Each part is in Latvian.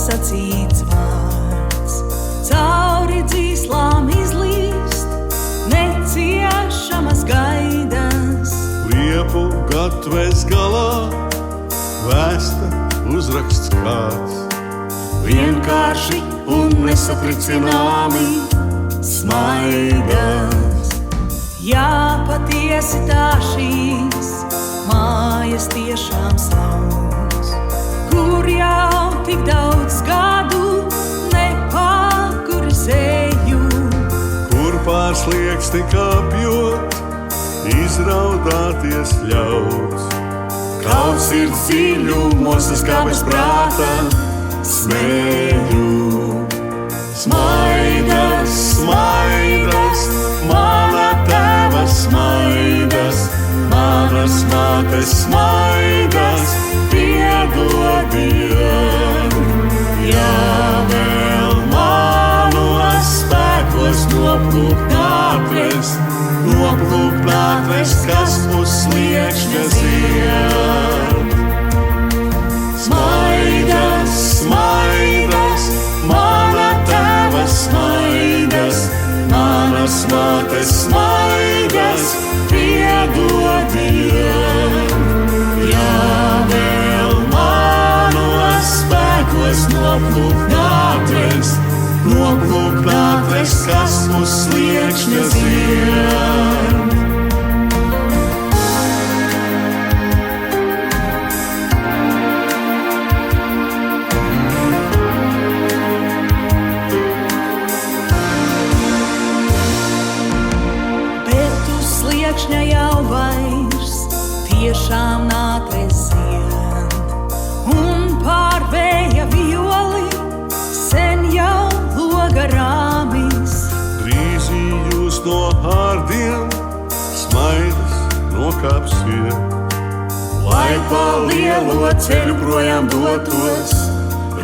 nepasacīts vārds. Cauri dzīslām izlīst neciešamas gaidas. Liepu gatves galā vēsta uzraksts kāds. Vienkārši un nesatricināmi smaidas. Jā, patiesi tā šīs mājas tiešām sauc, kur jau tik daudz gadu nepakurizēju. Kur pārslieksti kāpjot, izraudāties ļauts. Kaut sirds dziļumos es kā bez prāta smēju. Smaidas, smaidas, mana tēva smaidas, manas mātes smaidas, piedodiet. Ja vēl manos spēkos noplūkt nātres, kas uz sliekšņa zied. Smaidas, smaidas, mana tēva smaidas, manas mātes smaidas, piedodiet. Ja vēl manos spēkos noplūkt nātres, kas uz sliekšņa zied. Sliekšņa jau vairs tiešām nātres zied, un pār vēja violi sen jau loga rāmis. Drīzī jūs no ārdiem smaidas nokāpsiet, lai pa lielo ceļu projām dotos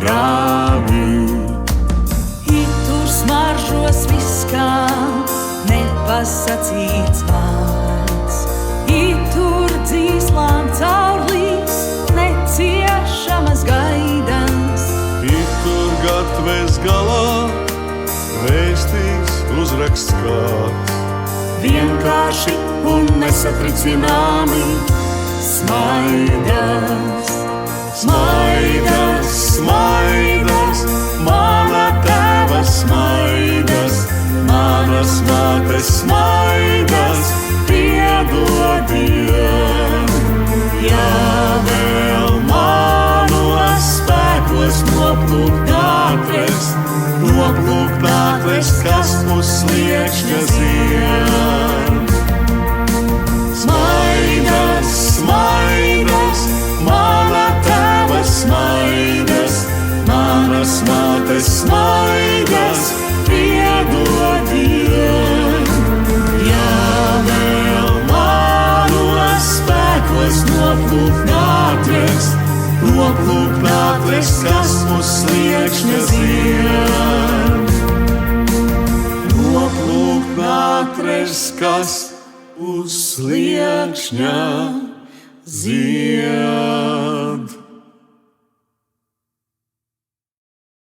rāmi. Tur smaržos viss kā nepasacīts vārds. Tur dzīslām caurlīs neciešamas gaidas. Tur gatves galā vēstīs uzraksts kāds. Vienkārši un nesatricināmi smaidas. Smaidas, smaidas, mana tēva smaidas, manas mātes smaidas, piedodiet. Ja vēl manos spēkos noplūkt nātres, kas uz sliekšņa zied. Smaidas, smaidas, mana tēva smaidas, manas mātes smaidas, piedodiet. Ja vēl manos spēkos noplūkt nātres, kas uz sliekšņa zied. Noplūkt nātres, kas uz sliekšņa zied.